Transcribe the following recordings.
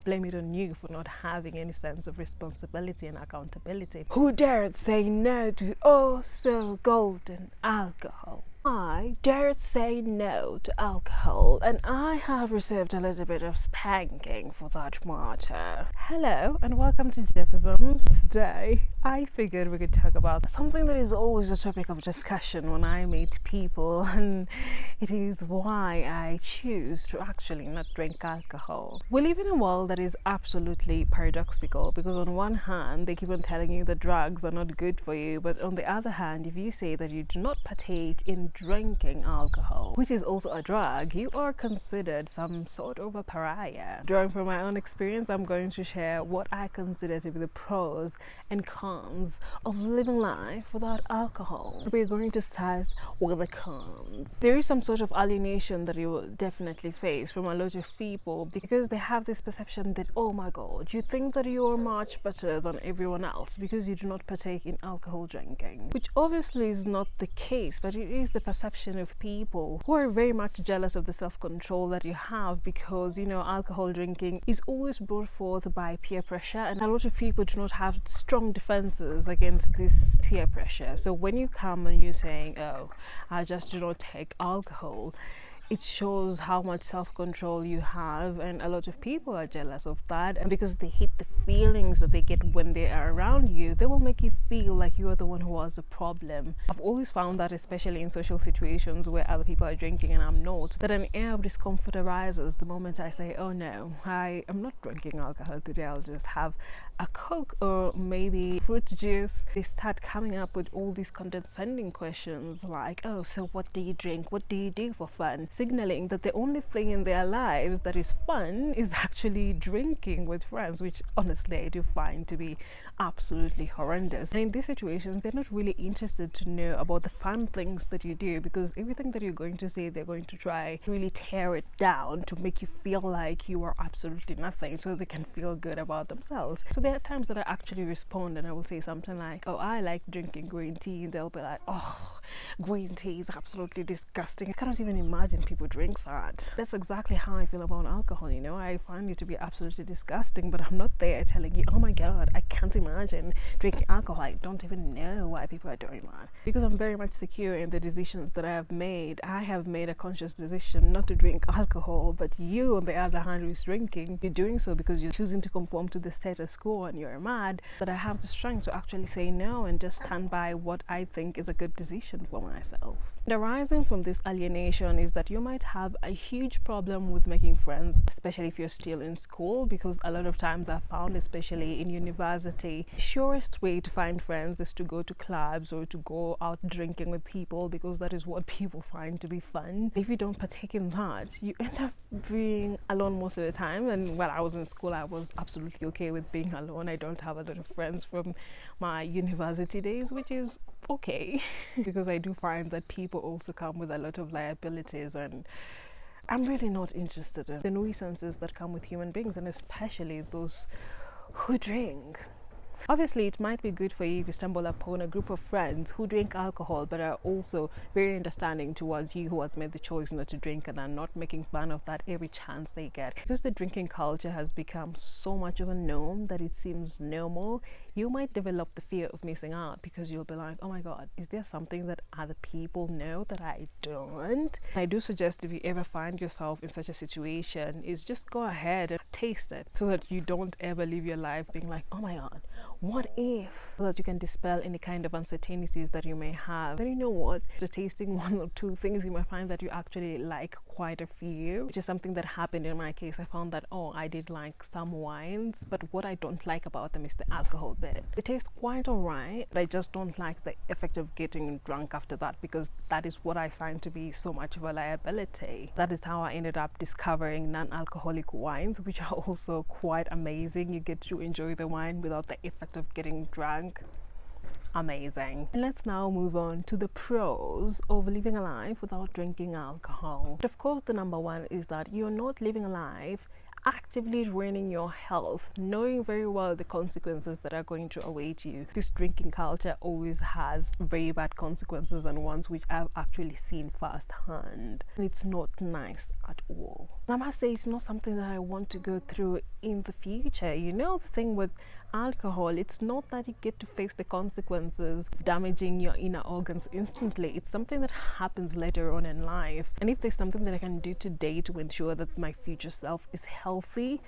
blame it on you for not having any sense of responsibility and accountability. Who dared say no to oh so golden alcohol? I dared say no to alcohol, and I have received a little bit of spanking for that matter. Hello and welcome to Jefferson's. Today I figured we could talk about something that is always a topic of discussion when I meet people, and it is why I choose to actually not drink alcohol. We live in a world that is absolutely paradoxical, because on one hand they keep on telling you that drugs are not good for you, but on the other hand, if you say that you do not partake in drinking alcohol, which is also a drug, you are considered some sort of a pariah. Drawing from my own experience, I'm going to share what I consider to be the pros and cons of living life without alcohol. We're going to start with the cons. There is some sort of alienation that you will definitely face from a lot of people, because they have this perception that, oh my god, you think that you're much better than everyone else because you do not partake in alcohol drinking, which obviously is not the case, but it is the perception of people who are very much jealous of the self-control that you have, because alcohol drinking is always brought forth by peer pressure, and a lot of people do not have strong defenses against this peer pressure. So when you come and you're saying, oh, I just do not take alcohol, it shows how much self-control you have, and a lot of people are jealous of that, and because they hate the feelings that they get when they are around you, they will make you feel like you are the one who has a problem. I've always found that, especially in social situations where other people are drinking and I'm not, that an air of discomfort arises the moment I say, oh no, I am not drinking alcohol today, I'll just have a Coke or maybe fruit juice. They start coming up with all these condescending questions like, oh, so what do you drink? What do you do for fun? Signaling that the only thing in their lives that is fun is actually drinking with friends, which honestly I do find to be absolutely horrendous. And in these situations, they're not really interested to know about the fun things that you do, because everything that you're going to say, they're going to try to really tear it down to make you feel like you are absolutely nothing, so they can feel good about themselves. So there are times that I actually respond and I will say something like, oh, I like drinking green tea, and they'll be like, oh, green tea is absolutely disgusting. I cannot even imagine people drink that. That's exactly how I feel about alcohol. I find it to be absolutely disgusting, but I'm not there telling you, oh my god, I can't imagine drinking alcohol. I don't even know why people are doing that, because I'm very much secure in the decisions that I have made. I have made a conscious decision not to drink alcohol, but you, on the other hand, who is drinking, you're doing so because you're choosing to conform to the status quo and you're mad. But I have the strength to actually say no and just stand by what I think is a good decision for myself. The arising from this alienation is that you might have a huge problem with making friends, especially if you're still in school, because a lot of times I've found, especially in university, the surest way to find friends is to go to clubs or to go out drinking with people, because that is what people find to be fun. If you don't partake in that, you end up being alone most of the time. And while I was in school, I was absolutely okay with being alone. I don't have a lot of friends from my university days, which is okay because I do find that people also come with a lot of liabilities, and I'm really not interested in the nuisances that come with human beings, and especially those who drink. Obviously, it might be good for you if you stumble upon a group of friends who drink alcohol but are also very understanding towards you who has made the choice not to drink, and are not making fun of that every chance they get. Because the drinking culture has become so much of a norm that it seems normal, you might develop the fear of missing out, because you'll be like, oh my god, is there something that other people know that I don't? I do suggest, if you ever find yourself in such a situation, is just go ahead and taste it, so that you don't ever live your life being like, oh my god, what if? So that you can dispel any kind of uncertainties that you may have. Then you know what? After tasting one or two things, you might find that you actually like quite a few, which is something that happened in my case. I found that, oh, I did like some wines, but what I don't like about them is the alcohol bit. They taste quite alright, but I just don't like the effect of getting drunk after that, because that is what I find to be so much of a liability. That is how I ended up discovering non-alcoholic wines, which are also quite amazing. You get to enjoy the wine without the effect of getting drunk. Amazing. And let's now move on to the pros of living a life without drinking alcohol. But of course, the number one is that you're not living a life actively ruining your health, knowing very well the consequences that are going to await you. This drinking culture always has very bad consequences, and ones which I've actually seen firsthand. It's not nice at all. And I must say, it's not something that I want to go through in the future. You know, the thing with alcohol, it's not that you get to face the consequences of damaging your inner organs instantly. It's something that happens later on in life, and if there's something that I can do today to ensure that my future self is healthy,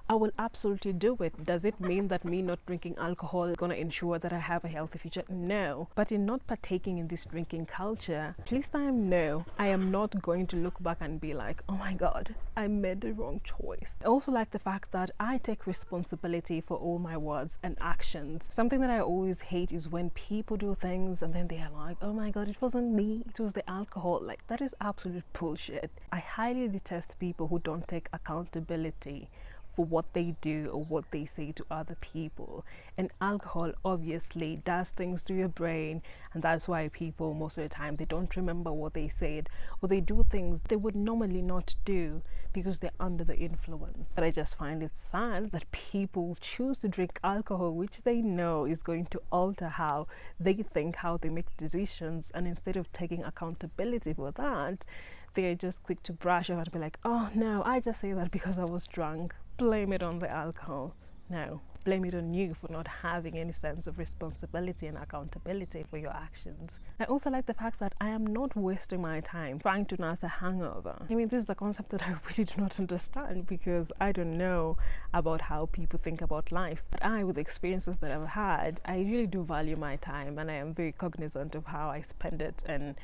I will absolutely do it. Does it mean that me not drinking alcohol is going to ensure that I have a healthy future? No. But in not partaking in this drinking culture, at least I am not going to look back and be like, oh my God, I made the wrong choice. I also like the fact that I take responsibility for all my words and actions. Something that I always hate is when people do things and then they are like, oh my God, it wasn't me, it was the alcohol. Like, that is absolute bullshit. I highly detest people who don't take accountability for what they do or what they say to other people. And alcohol obviously does things to your brain, and that's why people most of the time, they don't remember what they said, or they do things they would normally not do because they're under the influence. But I just find it sad that people choose to drink alcohol which they know is going to alter how they think, how they make decisions, and instead of taking accountability for that, they're just quick to brush off and be like, oh no, I just say that because I was drunk. Blame it on the alcohol. No, blame it on you for not having any sense of responsibility and accountability for your actions. I also like the fact that I am not wasting my time trying to nurse a hangover. I mean, this is a concept that I really do not understand, because I don't know about how people think about life. But with the experiences that I've had, I really do value my time, and I am very cognizant of how I spend it, and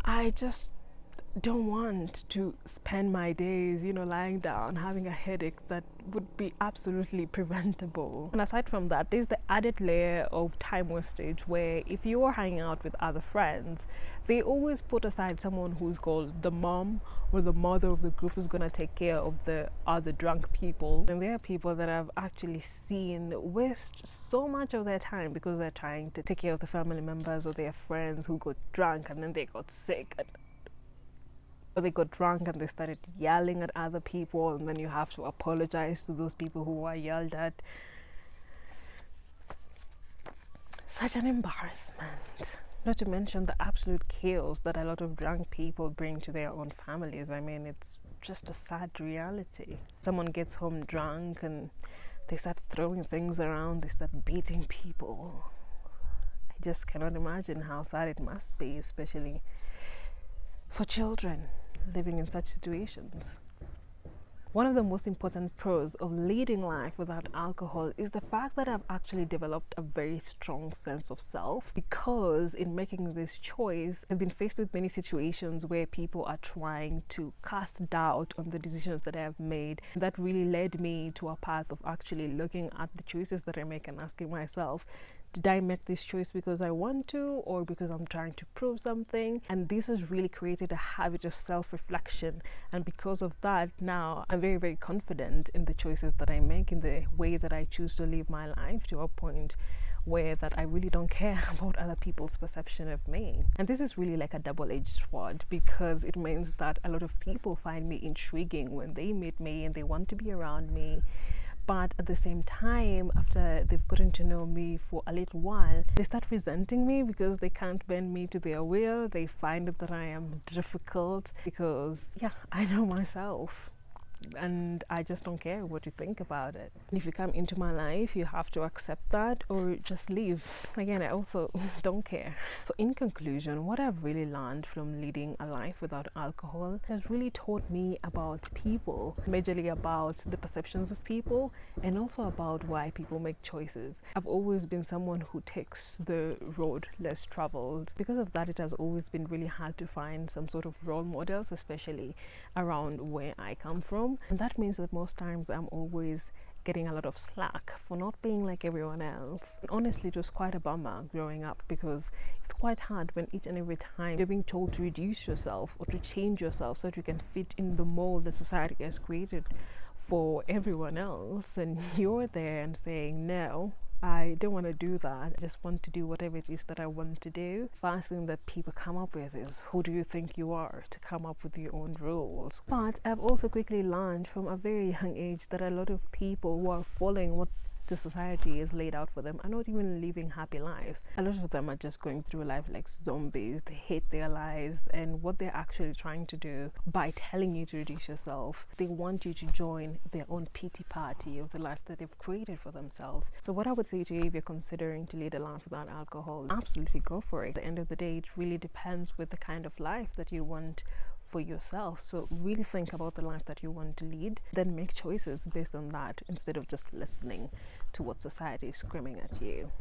I just don't want to spend my days, lying down having a headache that would be absolutely preventable. And aside from that, there's the added layer of time wastage, where if you are hanging out with other friends, they always put aside someone who's called the mom or the mother of the group, who's going to take care of the other drunk people. And there are people that I've actually seen waste so much of their time because they're trying to take care of the family members or their friends who got drunk and then they got sick, or they got drunk and they started yelling at other people, and then you have to apologize to those people who are yelled at. Such an embarrassment. Not to mention the absolute chaos that a lot of drunk people bring to their own families. I mean, it's just a sad reality. Someone gets home drunk and they start throwing things around, they start beating people. I just cannot imagine how sad it must be, especially for children living in such situations. One of the most important pros of leading life without alcohol is the fact that I've actually developed a very strong sense of self, because in making this choice, I've been faced with many situations where people are trying to cast doubt on the decisions that I have made. That really led me to a path of actually looking at the choices that I make and asking myself, did I make this choice because I want to, or because I'm trying to prove something? And this has really created a habit of self-reflection. And because of that, now I'm very, very confident in the choices that I make, in the way that I choose to live my life, to a point where that I really don't care about other people's perception of me. And this is really like a double-edged sword, because it means that a lot of people find me intriguing when they meet me and they want to be around me. But at the same time, after they've gotten to know me for a little while, they start resenting me because they can't bend me to their will. They find that I am difficult because, I know myself. And I just don't care what you think about it. And if you come into my life, you have to accept that or just leave. Again, I also don't care. So in conclusion, what I've really learned from leading a life without alcohol has really taught me about people, majorly about the perceptions of people, and also about why people make choices. I've always been someone who takes the road less traveled. Because of that, it has always been really hard to find some sort of role models, especially around where I come from. And that means that most times I'm always getting a lot of slack for not being like everyone else. And honestly, it was quite a bummer growing up, because it's quite hard when each and every time you're being told to reduce yourself or to change yourself so that you can fit in the mold that society has created for everyone else, and you're there and saying, no, I don't want to do that. I just want to do whatever it is that I want to do. First thing that people come up with is, who do you think you are to come up with your own rules? But I've also quickly learned from a very young age that a lot of people who are following what the society is laid out for them are not even living happy lives. A lot of them are just going through life like zombies. They hate their lives, and what they're actually trying to do by telling you to reduce yourself, they want you to join their own pity party of the life that they've created for themselves. So what I would say to you, if you're considering to lead a life without alcohol, absolutely go for it. At the end of the day, it really depends with the kind of life that you want for yourself. So really think about the life that you want to lead, then make choices based on that instead of just listening to what society is screaming at you.